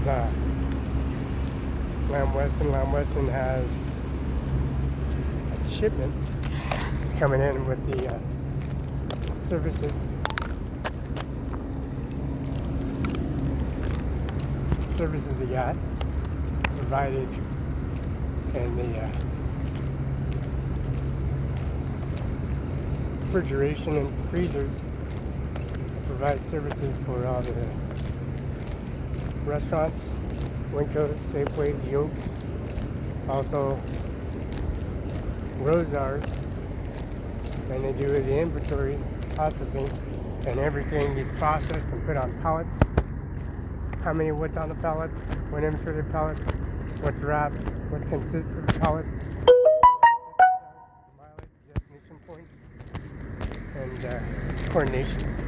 is Lamb Weston. Lamb Weston has a shipment. It's coming in with the services. Services he got provided in the refrigeration and freezers. Provide services for all the restaurants, Winco's, Safeways, Yokes, also Rosars, and they do the inventory processing, and everything gets processed and put on pallets. How many, what's on the pallets, what inventory pallets, what's wrapped, what consists of the pallets, mileage, destination points, and coordinations.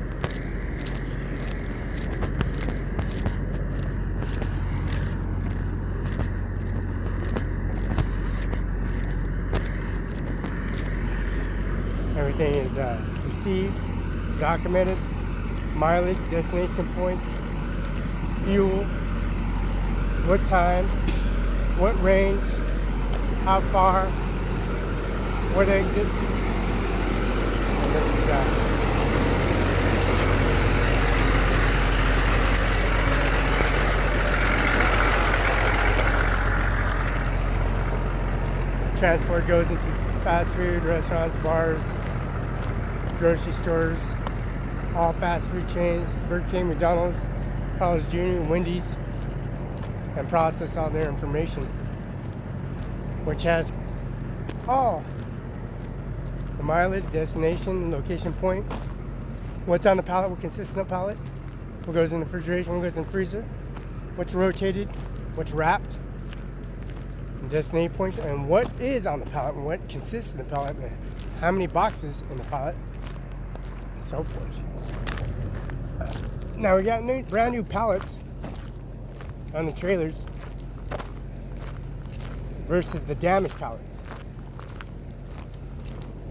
Everything is received, documented, mileage, destination points, fuel, what time, what range, how far, what exits, and this is transport goes into fast food, restaurants, bars, grocery stores, all fast food chains, Burger King, McDonald's, Carl's Jr., Wendy's, and process all their information, which has all the mileage, destination, location point, what's on the pallet, what consists of the pallet, what goes in the refrigeration, what goes in the freezer, what's rotated, what's wrapped, and destination points, and what is on the pallet, and what consists of the pallet, and how many boxes in the pallet, and so forth. Now we got brand new pallets on the trailers versus the damaged pallets.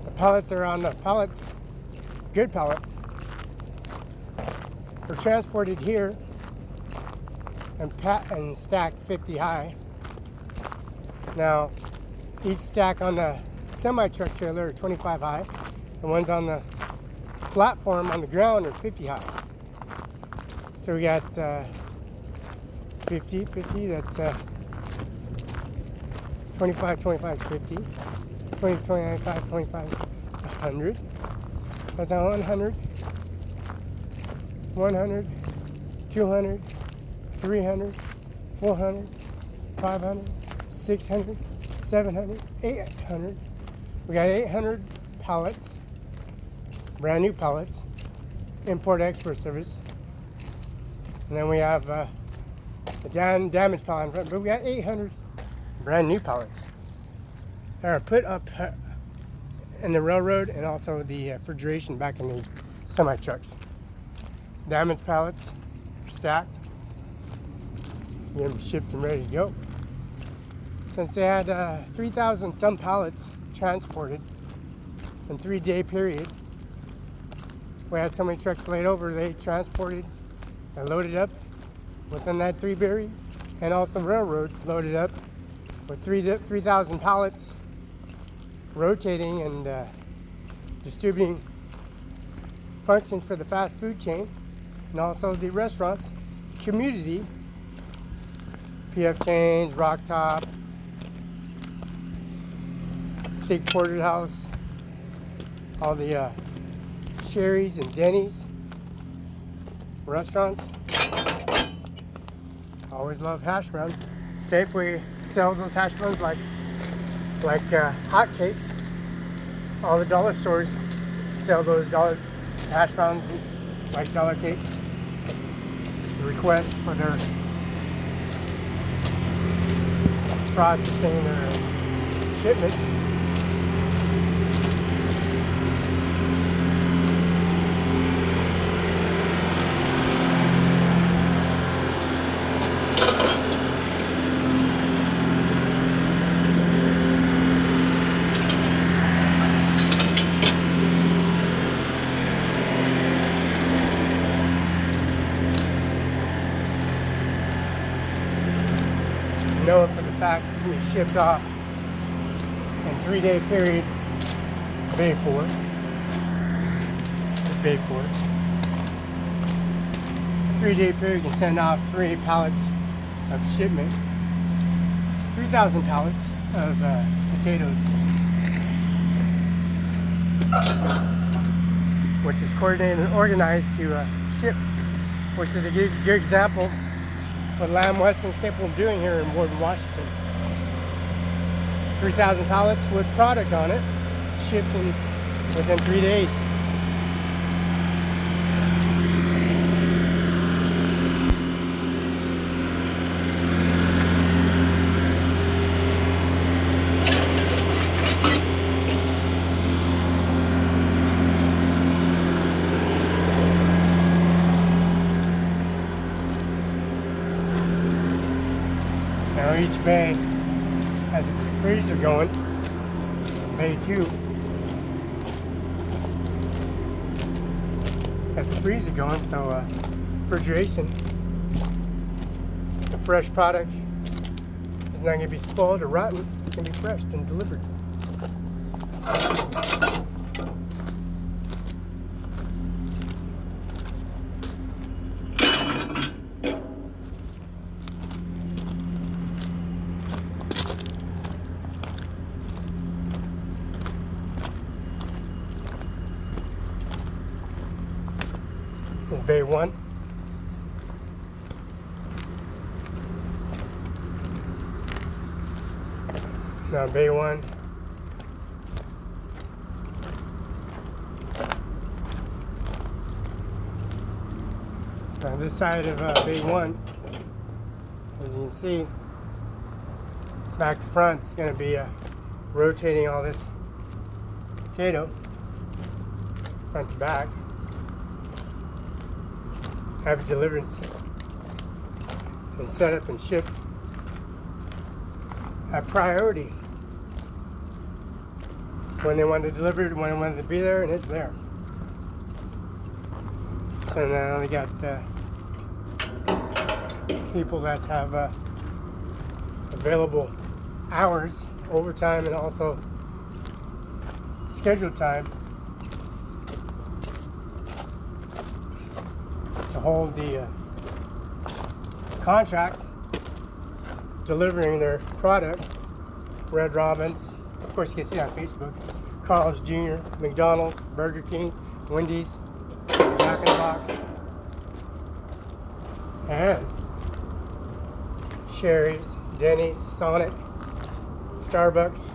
The pallets that are on the pallets, good pallet, are transported here and stacked 50 high. Now each stack on the semi-truck trailer are 25 high. The ones on the platform on the ground are 50 high. So we got 50, that's 25, 25, 50, 20, 25, 25, 100. That's 100, 100, 200, 300, 400, 500, 600, 700, 800. We got 800 pallets, brand new pallets, import-export service. And then we have the damaged pallet in front, but we got 800 brand new pallets that are put up in the railroad and also the refrigeration back in the semi-trucks. Damaged pallets are stacked, get them shipped and ready to go. Since they had 3,000 some pallets transported in 3-day period, we had so many trucks laid over, they transported and loaded up within that 3 period, and also railroad loaded up with 3,000 pallets, rotating and distributing functions for the fast food chain and also the restaurants, community, PF Chains, Rock Top, Steak Porterhouse, all the Sherry's and Denny's restaurants. Always love hash browns. Safeway sells those hash browns like hotcakes. All the dollar stores sell those hash browns like dollar cakes. The request for their processing their shipments. know for the fact it's going to be shipped off in 3-day period. Bay 4. This is Bay 4. 3-day period can send off 3 pallets of shipment. 3,000 pallets of potatoes, which is coordinated and organized to ship, which is a good example of what Lamb Weston is capable of doing here in Warden, Washington. 3,000 pallets with product on it, shipped within 3 days. Now each bay has a freezer going. Bay 2 has the freezer going, so refrigeration. The fresh product is not going to be spoiled or rotten. It's going to be fresh and delivered. Bay 1. Now Bay 1. Now this side of Bay 1, as you can see, back to front, it's going to be rotating all this potato front to back. Have it delivered and set up and shipped at priority when they want to deliver it, when they want it to be there, and it's there. So now they got people that have available hours, overtime, and also scheduled time to hold the contract, delivering their product. Red Robin's, of course you can see it on Facebook, Carl's Jr., McDonald's, Burger King, Wendy's, Jack in the Box, and Sherry's, Denny's, Sonic, Starbucks.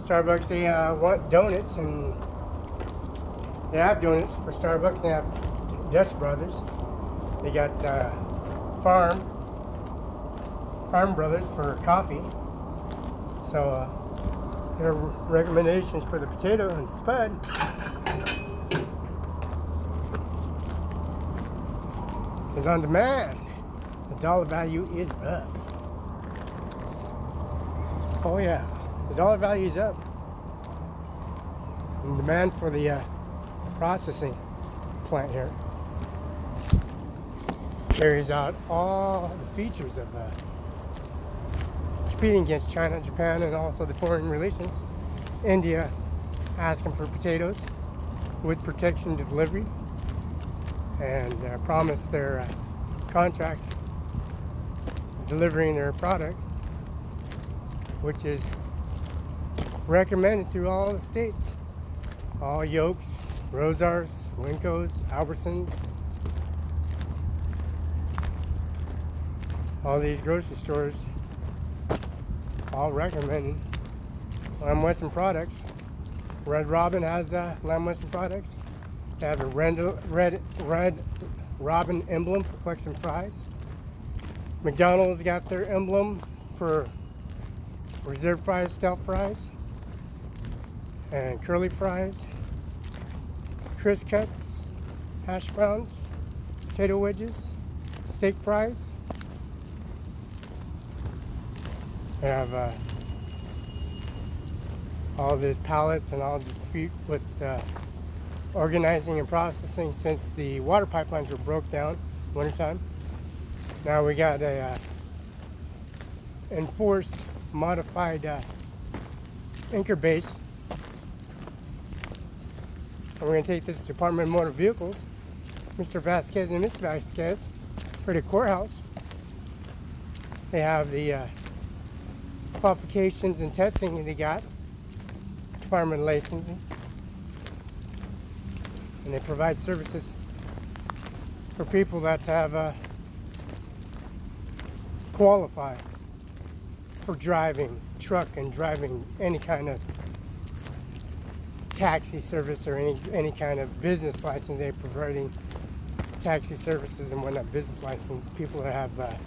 Starbucks, they want donuts, and they have donuts for Starbucks. They have Dutch Brothers. They got Farm Brothers for coffee. So their recommendations for the potato and spud is on demand. The dollar value is up. Oh yeah, the dollar value is up. And demand for the processing plant here carries out all the features of competing against China, Japan, and also the foreign relations. India asking for potatoes with protection to delivery, and promised their contract delivering their product, which is recommended through all the states. All Yokes, Rosars, Winkos, Albertsons, all these grocery stores all recommending Lamb Weston products. Red Robin has Lamb Weston products. They have a red Robin emblem for flexion fries. McDonald's got their emblem for reserve fries, stealth fries, and curly fries, crisp cuts, hash browns, potato wedges, steak fries. They have all these pallets and all dispute with organizing and processing since the water pipelines were broke down wintertime. Now we got a enforced modified anchor base. And we're going to take this to Department of Motor Vehicles, Mr. Vasquez and Miss Vasquez, for the courthouse. They have the qualifications and testing that they got, Department of Licensing, and they provide services for people that have qualify for driving truck and driving any kind of taxi service or any kind of business license. They're providing taxi services and whatnot, business license, people that have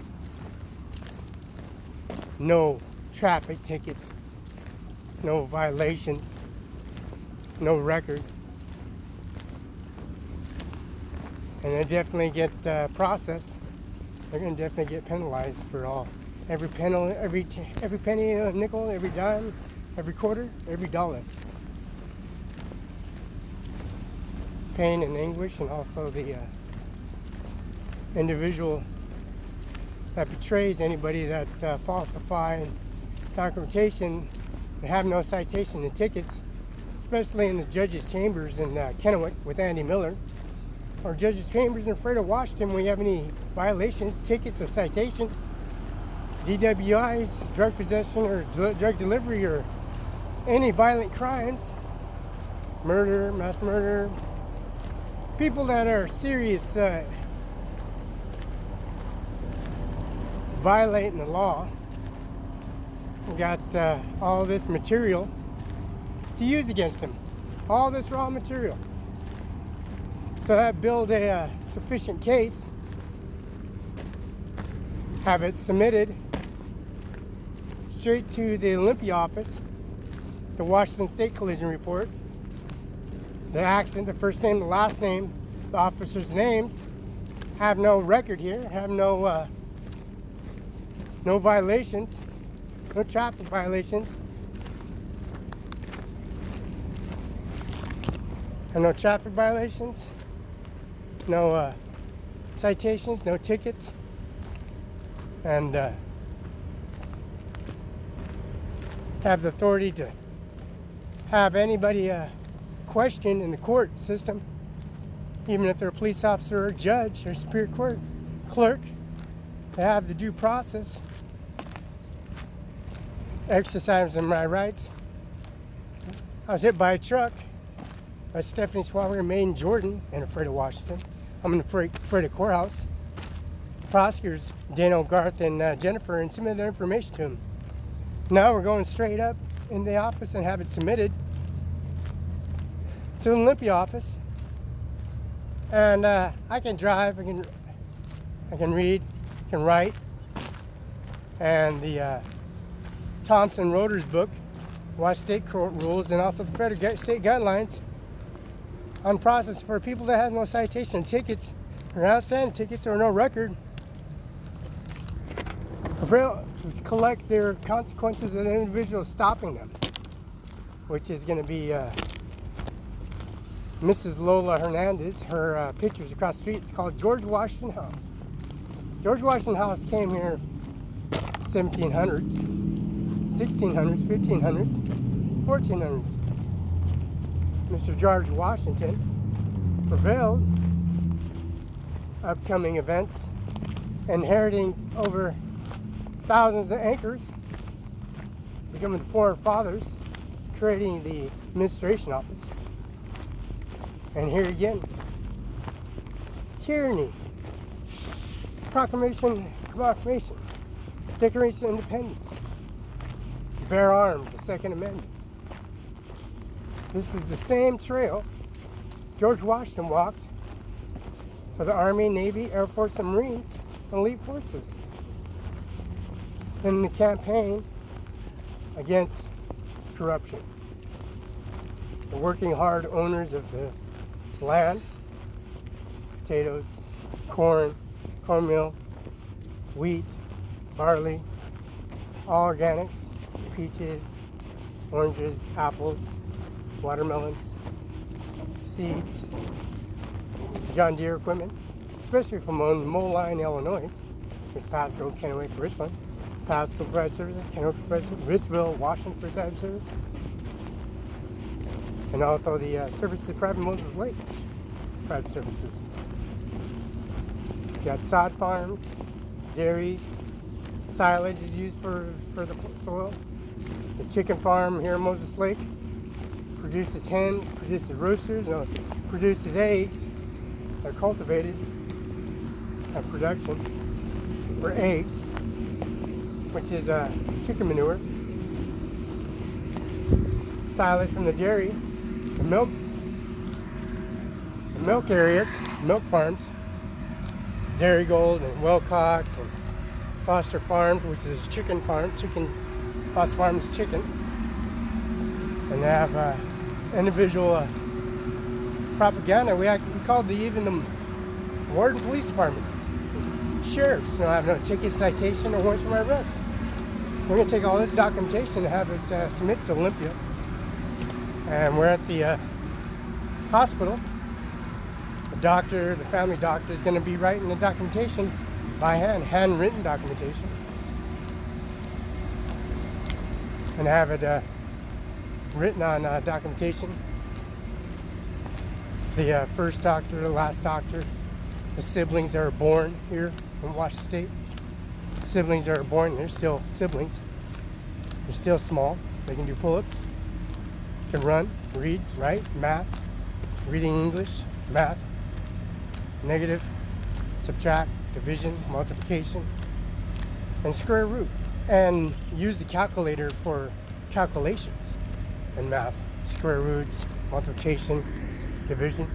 no traffic tickets, no violations, no record, and they definitely get processed. They're going to definitely get penalized for every penny, every penny, a nickel, every dime, every quarter, every dollar. Pain and anguish, and also the individual that betrays anybody that falsify documentation and have no citation and tickets, especially in the judges' chambers in Kennewick with Andy Miller, or judges' chambers in Fredo, Washington, when you have any violations, tickets, or citations, DWIs, drug possession or drug delivery, or any violent crimes, murder, mass murder, people that are serious violating the law. We got all this material to use against them, all this raw material. So that build a sufficient case, have it submitted straight to the Olympia office, the Washington State Collision Report, the accident, the first name, the last name, the officers' names, have no record here, have no violations, no traffic violations, and no traffic violations, no citations, no tickets, and have the authority to have anybody questioned in the court system, even if they're a police officer or a judge or Superior Court clerk. They have the due process, exercising my rights. I was hit by a truck by Stephanie Swallow, Maine, Jordan, in Fredo, Washington. I'm in the Fredo courthouse. Prosecutors Dano, Garth, and Jennifer, and submitted their information to them. Now we're going straight up in the office and have it submitted to the Olympia office. And I can drive, I can read, can write, and the Thompson Rotors book, Watch State Court rules, and also the federal state guidelines on process for people that has no citation tickets or outstanding tickets or no record, to collect their consequences of the individual stopping them, which is going to be Mrs. Lola Hernandez. Her picture's across the street. It's called George Washington House. George Washington House came here 1700s, 1600s, 1500s, 1400s. Mr. George Washington prevailed upcoming events, inheriting over thousands of acres, becoming the foreign fathers, creating the administration office. And here again, tyranny, proclamation, Declaration of Independence, bear arms, the Second Amendment. This is the same trail George Washington walked for the Army, Navy, Air Force, and Marines, elite forces in the campaign against corruption. The working hard owners of the land, potatoes, cornmeal, wheat, barley, all organics, peaches, oranges, apples, watermelons, seeds, John Deere equipment, especially from Moline, Illinois, there's Pasco, Kennewick, Richland, Pasco provides services, Kennewick provides services, Ritzville, Washington provides service, and also the services private Moses Lake provides services. You got sod farms, dairies, silage is used for the soil. The chicken farm here in Moses Lake produces hens, produces roosters, produces eggs. They're cultivated at production for eggs, which is chicken manure. Silage from the dairy, the milk areas, milk farms, Dairy Gold and Wilcox and Foster Farms, which is chicken farm, Foster Farms chicken, and they have individual propaganda. We called even the Warden Police Department, sheriffs. Don't have no ticket, citation, or warrants for my arrest. We're going to take all this documentation and have it submitted to Olympia. And we're at the hospital. The doctor, the family doctor, is going to be writing the documentation by hand, handwritten documentation, and have it written on documentation. The first doctor, the last doctor, the siblings that are born here in Washington State. The siblings that are born, they're still siblings. They're still small. They can do pull-ups, can run, read, write, math, reading English, math, negative, subtract, division, multiplication, and square root. And use the calculator for calculations in math, square roots, multiplication, division.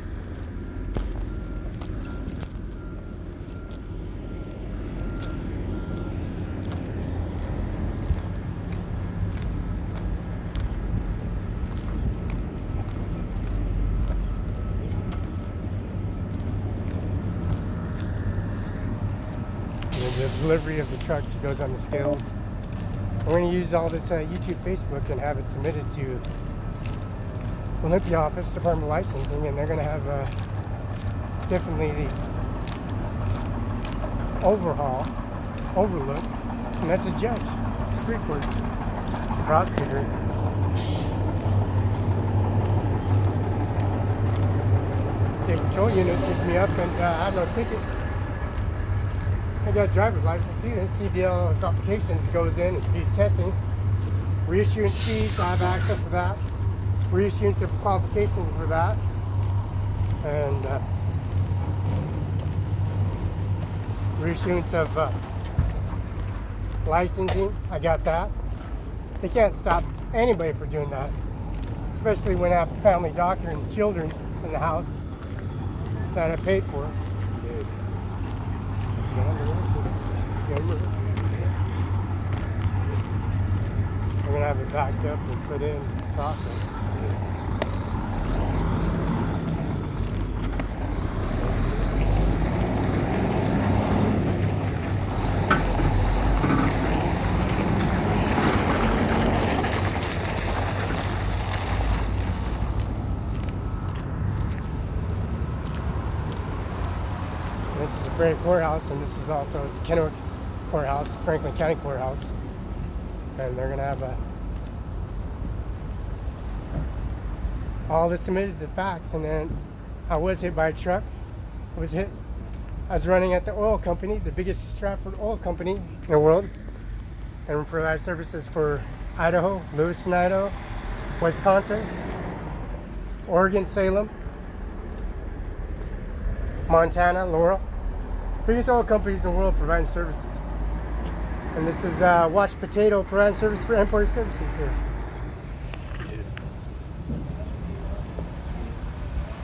The delivery of the trucks, it goes on the scales. We're going to use all this YouTube, Facebook, and have it submitted to Olympia office, Department of Licensing, and they're going to have definitely the overlook, and that's a judge, street court, the prosecutor. State patrol unit picked me up, and I have no tickets. I got a driver's license too. And CDL applications goes in and do testing. Reissuance fees, I have access to that. Reissuance of qualifications for that. And reissuance of licensing, I got that. They can't stop anybody from doing that, especially when I have a family doctor and children in the house that I paid for. We're going to have it backed up and put in process. This is the Franklin Courthouse, and this is also the Kennewick Courthouse, Franklin County Courthouse. And they're going to have all this submitted to facts. And then I was hit by a truck. I was running at the oil company, the biggest Stratford oil company in the world, and provide services for Idaho, Lewiston, Idaho, Wisconsin, Oregon, Salem, Montana, Laurel. Biggest oil companies in the world providing services. And this is Watch Potato providing service for import services here.